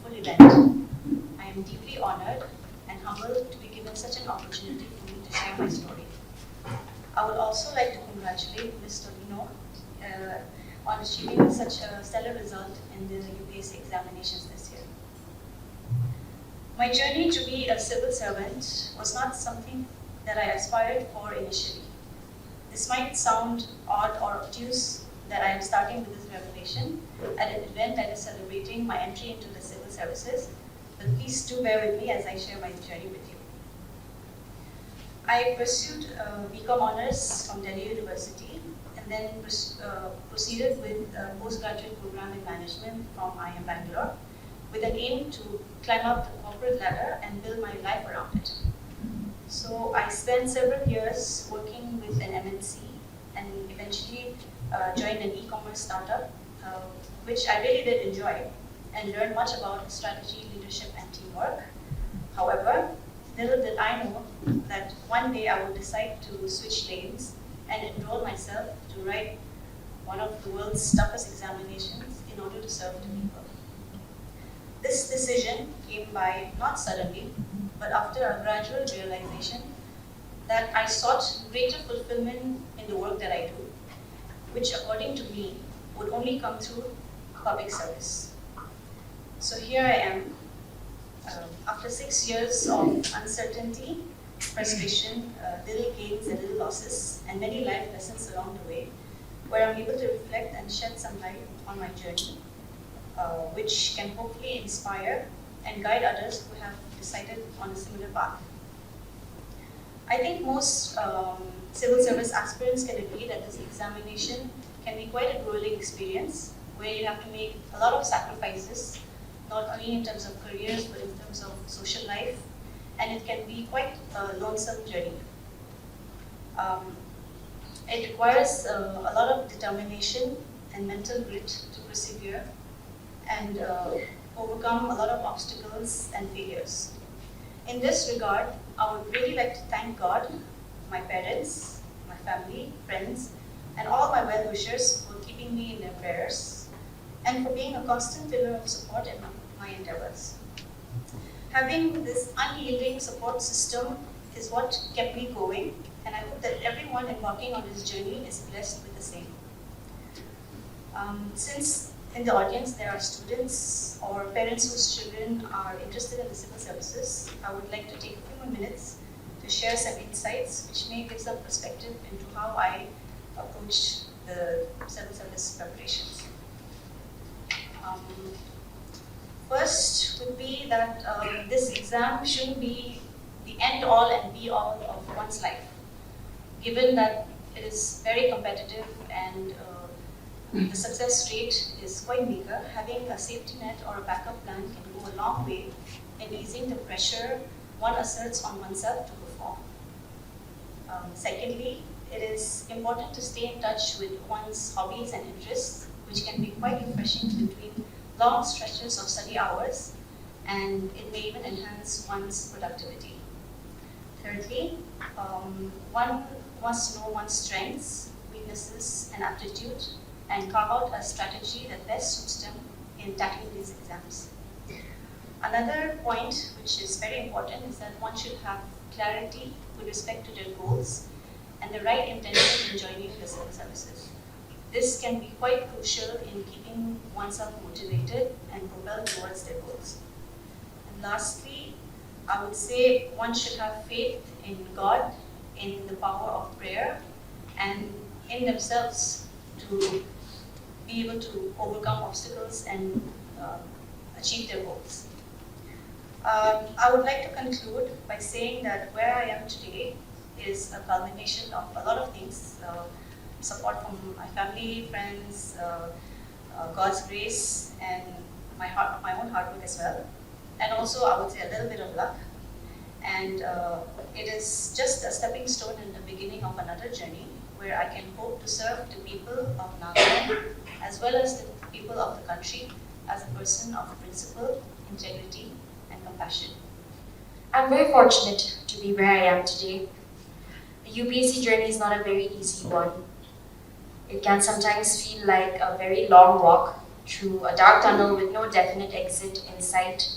wonderful event. I am deeply honored and humbled to be given such an opportunity for me to share my story. I would also like to congratulate Ms. Tolino on achieving such a stellar result in the UPSC examinations this year. My journey to be a civil servant was not something that I aspired for initially. This might sound odd or obtuse that I am starting with this revelation at an event that is celebrating my entry into the civil services, but please do bear with me as I share my journey with you. I pursued BCom Honours from Delhi University and then proceeded with a postgraduate program in management from IIM Bangalore with an aim to climb up the corporate ladder and build my life around it. So I spent several years working with an MNC and eventually joined an e-commerce startup, which I really did enjoy and learned much about strategy, leadership, and teamwork. However, little did I know that one day I would decide to switch lanes and enroll myself to write one of the world's toughest examinations in order to serve the people. This decision came by not suddenly, but after a gradual realization that I sought greater fulfillment in the work that I do, which according to me would only come through public service. So here I am, after 6 years of uncertainty, frustration, little gains and little losses, and many life lessons along the way, where I'm able to reflect and shed some light on my journey, which can hopefully inspire and guide others who have decided on a similar path. I think most civil service aspirants can agree that this examination can be quite a grueling experience where you have to make a lot of sacrifices, not only in terms of careers but in terms of social life, and it can be quite a lonesome journey. It requires a lot of determination and mental grit to persevere and overcome a lot of obstacles and failures. In this regard, I would really like to thank God, my parents, my family, friends, and all my well-wishers for keeping me in their prayers and for being a constant pillar of support in my endeavors. Having this unyielding support system is what kept me going, and I hope that everyone embarking on this journey is blessed with the same. Since in the audience there are students or parents whose children are interested in the civil services, I would like to take a few more minutes to share some insights which may give some perspective into how I approached the civil service preparations. First would be that this exam shouldn't be the end all and be all of one's life, given that it is very competitive and the success rate is quite meager. Having a safety net or a backup plan can go a long way in easing the pressure one asserts on oneself to perform. Secondly, it is important to stay in touch with one's hobbies and interests, which can be quite refreshing between long stretches of study hours, and it may even enhance one's productivity. Thirdly, one must know one's strengths, weaknesses, and aptitude, and carve out a strategy that best suits them in tackling these exams. Another point which is very important is that one should have clarity with respect to their goals and the right intention in joining the civil services. This can be quite crucial in keeping oneself motivated and propelled towards their goals. And lastly, I would say one should have faith in God, in the power of prayer, and in themselves to be able to overcome obstacles and achieve their goals. I would like to conclude by saying that where I am today is a culmination of a lot of things. Support from my family, friends, God's grace, and my own hard work as well. And also, I would say a little bit of luck. And it is just a stepping stone in the beginning of another journey where I can hope to serve the people of Nagaland as well as the people of the country as a person of principle, integrity, and compassion. I'm very fortunate to be where I am today. The UPSC journey is not a very easy one. It can sometimes feel like a very long walk, through a dark tunnel with no definite exit in sight.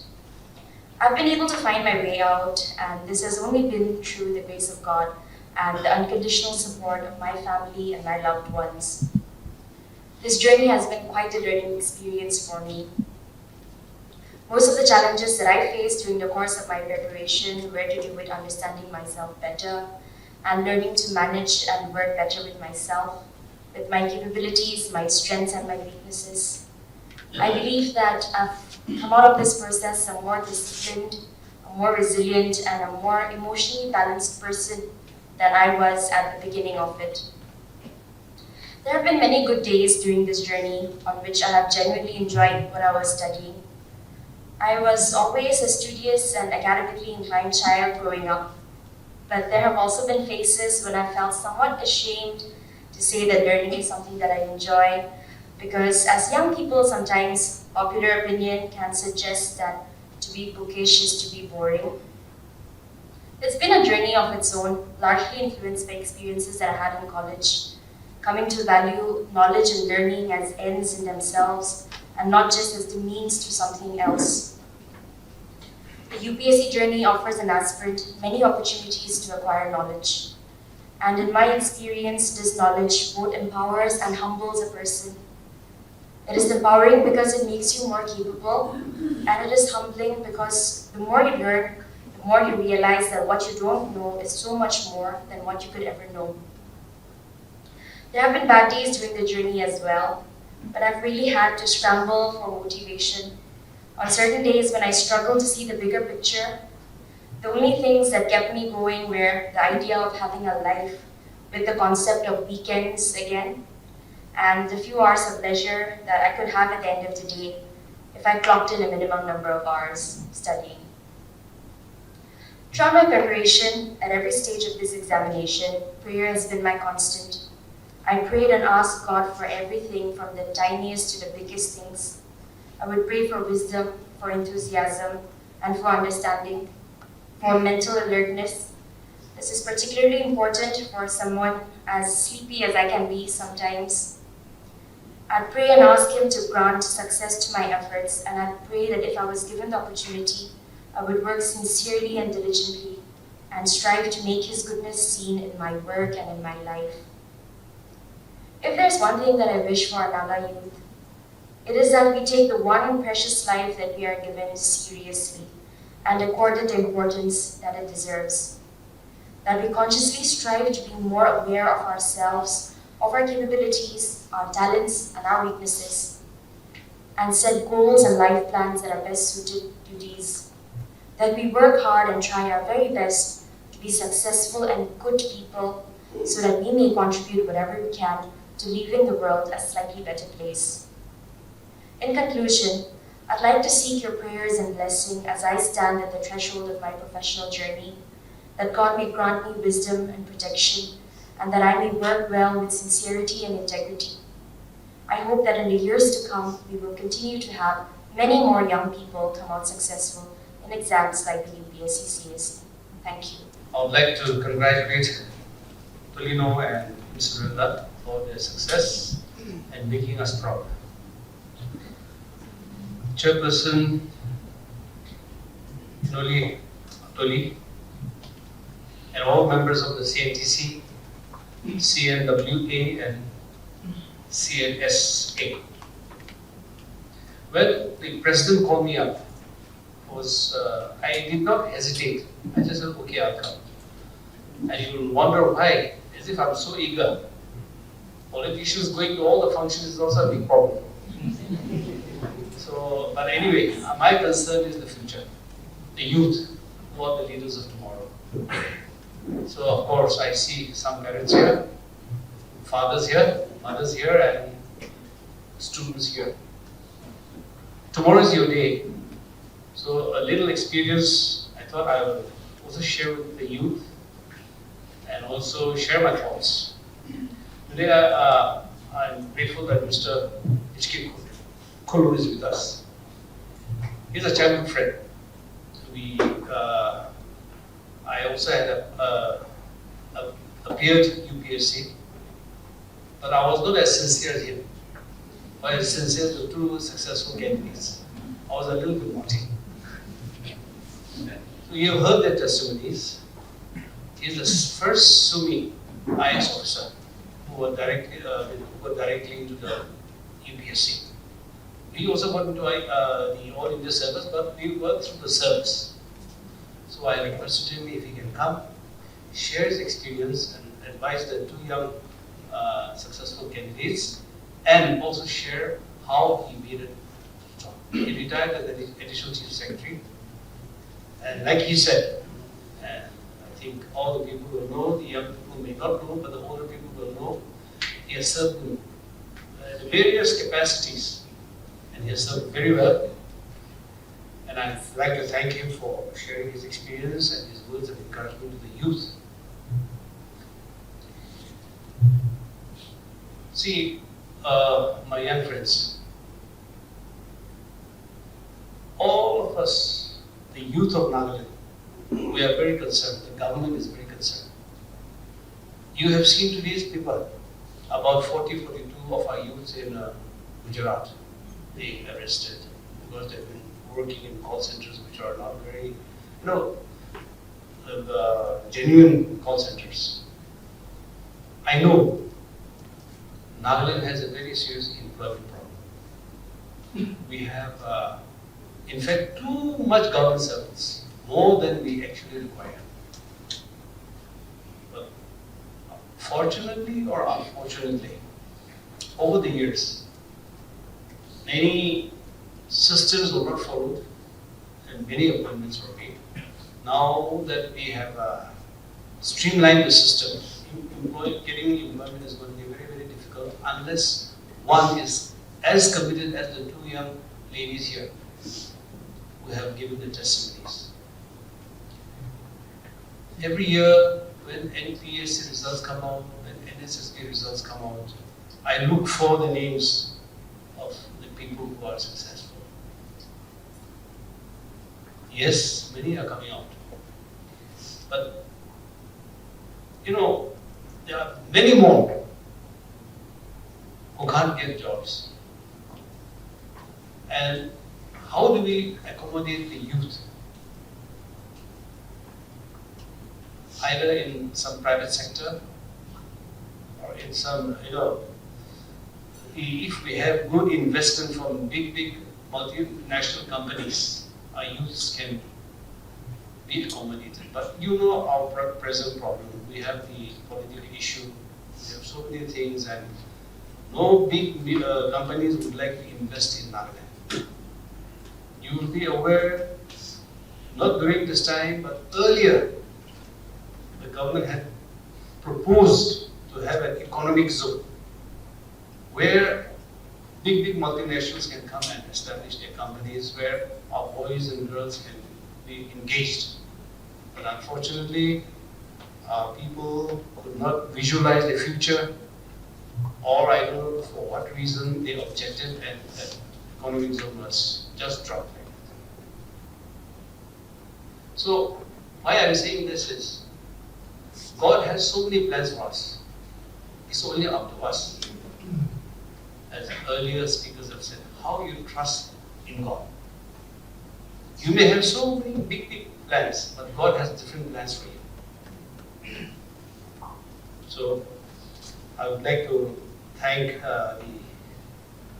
I've been able to find my way out, and this has only been through the grace of God and the unconditional support of my family and my loved ones. This journey has been quite a learning experience for me. Most of the challenges that I faced during the course of my preparation were to do with understanding myself better and learning to manage and work better with myself, with my capabilities, my strengths, and my weaknesses. I believe that I've come out of this process a more disciplined, a more resilient, and a more emotionally balanced person than I was at the beginning of it. There have been many good days during this journey on which I have genuinely enjoyed what I was studying. I was always a studious and academically inclined child growing up, but there have also been phases when I felt somewhat ashamed to say that learning is something that I enjoy, because as young people, sometimes popular opinion can suggest that to be bookish is to be boring. It's been a journey of its own, largely influenced by experiences that I had in college, coming to value knowledge and learning as ends in themselves and not just as the means to something else. The UPSC journey offers an aspirant many opportunities to acquire knowledge. And in my experience, this knowledge both empowers and humbles a person. It is empowering because it makes you more capable, and it is humbling because the more you learn, the more you realize that what you don't know is so much more than what you could ever know. There have been bad days during the journey as well, but I've really had to scramble for motivation. On certain days when I struggled to see the bigger picture, the only things that kept me going were the idea of having a life with the concept of weekends again, and the few hours of leisure that I could have at the end of the day if I clocked in a minimum number of hours studying. Throughout my preparation, at every stage of this examination, prayer has been my constant. I prayed and asked God for everything from the tiniest to the biggest things. I would pray for wisdom, for enthusiasm, and for understanding, for mental alertness. This is particularly important for someone as sleepy as I can be sometimes. I'd pray and ask Him to grant success to my efforts, and I'd pray that if I was given the opportunity, I would work sincerely and diligently and strive to make His goodness seen in my work and in my life. If there's one thing that I wish for Naga youth, it is that we take the one precious life that we are given seriously and accord it the importance that it deserves. That we consciously strive to be more aware of ourselves, of our capabilities, our talents, and our weaknesses, and set goals and life plans that are best suited to these. That we work hard and try our very best to be successful and good people so that we may contribute whatever we can to leaving the world a slightly better place. In conclusion, I'd like to seek your prayers and blessing as I stand at the threshold of my professional journey, that God may grant me wisdom and protection, and that I may work well with sincerity and integrity. I hope that in the years to come, we will continue to have many more young people come out successful in exams like the UPSC CSE. Thank you. I would like to congratulate Tolino and Imsurenla for their success and making us proud. Chairperson Toli, and all members of the CNTC, CNWA, and CNSA. When the president called me up, I did not hesitate. I just said, okay, I'll come. And you will wonder why, as if I'm so eager. Politicians going to all the functions is also a big problem. So, but anyway, my concern is the future, the youth, who are the leaders of tomorrow. So, of course, I see some parents here, fathers here, mothers here, and students here. Tomorrow is your day. So, a little experience, I thought I will also share with the youth and also share my thoughts. Today, I'm grateful that Mr. H.K. Kulu is with us. He's a childhood friend. I also had appeared UPSC, but I was not as sincere as him. while sincere to two successful candidates. I was a little bit naughty. So you have heard their testimonies. He is the first Sumi IS officer who were directly into the UPSC. We also got into the All India service, but we worked through the service. So I requested him if he can come, share his experience and advise the two young successful candidates, and also share how he made it. He retired as the additional chief secretary, and like he said, and I think all the people will know, the young people may not know, but the older people will know, he has served in various capacities, and he has served very well. And I'd like to thank him for sharing his experience and his words of encouragement to the youth. See, my young friends, all of us, the youth of Nagaland, we are very concerned. The government is very concerned. You have seen today's paper about 42 of our youths in Gujarat. They arrested because they've been working in call centers which are not very, genuine call centers. I know Nagaland has a very serious employment problem. We have, in fact, too much government servants, more than we actually require. But fortunately or unfortunately, over the years, many systems were not followed and many appointments were made. Now that we have streamlined the system, getting employment is going to be very, very difficult unless one is as committed as the two young ladies here who have given the testimonies. Every year when NPSC results come out, when NSSB results come out, I look for the names of the people who are successful. Yes, many are coming out. But, there are many more who can't get jobs. And how do we accommodate the youth? Either in some private sector or in some, if we have good investment from big multinational companies, our youths can be accommodated. But our present problem. We have the political issue. We have so many things, and no big companies would like to invest in Nagaland. You will be aware, not during this time, but earlier, the government had proposed to have an economic zone where big multinationals can come and establish their companies, where our boys and girls can be engaged. But unfortunately, our people could not visualize the future, or I don't know for what reason they objected, and that economic zone was just dropped. So why I'm saying this is, God has so many plans for us. It's only up to us. As earlier speakers have said, how you trust in God. You may have so many big plans, but God has different plans for you. So I would like to thank the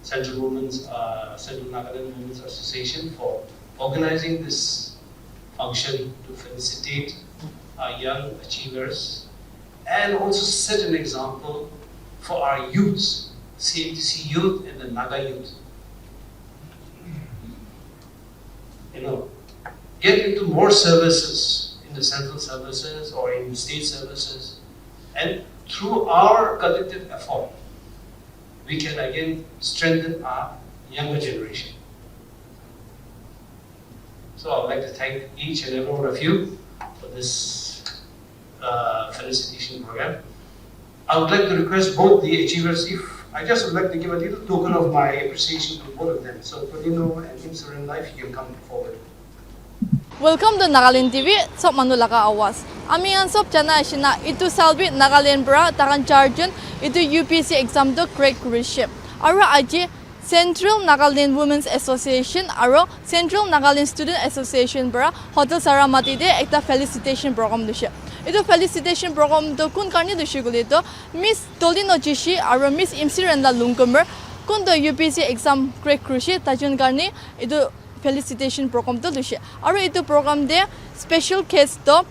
Central Nagaland Women's Association for organizing this function to felicitate our young achievers and also set an example for our youths, CNTC youth and the Naga youth. Get into more services in the central services or in state services, and through our collective effort, we can again strengthen our younger generation. So I would like to thank each and every one of you for this felicitation program. I would like to request both the achievers, I just would like to give a little token of my appreciation to both of them. So Tolino and Imsurenla, if you can come forward. Welcome to Nagaland TV, Sop Manulaka Awas. Ami ang sop chana shina itu salbi Nagaland bra takan charjun itu UPSC exam do crack kuriship. Ara aji Central Nagaland Women's Association aro Central Nagaland Student Association para Hotel Saramati de ekta felicitation program dushe. Ito felicitation program to kun karni dushe gule to Miss Tolino Chishi aro Miss Imsurenla Longkumer kun to UPSC exam crack krushe tajun karni ito felicitation program to dushe. Aro ito program de special case to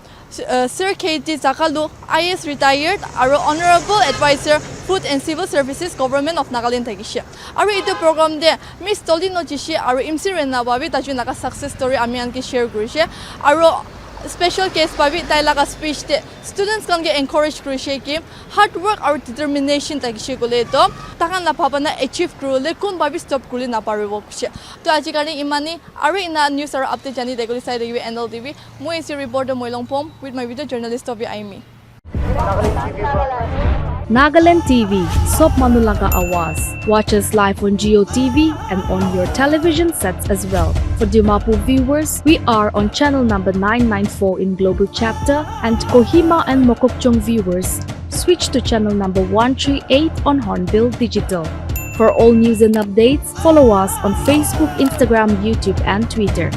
Sir K.T. Sukhalu, IS retired, aro Honorable Advisor, Food and Civil Services, Government of Nagaland K.T. Aro ito program de Miss Tolino Chishi, aro Imsurenla babi taju naka success story amian ki share kurishe. Aro special case babi tai laga speech de students kan ge encourage kurishe ki hard work aro determination tagishe gole to takan la bhabana achieve kurule kun babi stop kuli na paribo kushe. To ajikani imani aro ina news aro update jani degoli sai degibe NLTV. Moi is reporter Moi Longpom with my video journalist of Aimi. Nagaland TV, Sop Manulaga Awas. Watch us live on Geo TV and on your television sets as well. For Dimapur viewers, we are on channel number 994 in Global Chapter, and Kohima and Mokokchung viewers, switch to channel number 138 on Hornbill Digital. For all news and updates, follow us on Facebook, Instagram, YouTube and Twitter.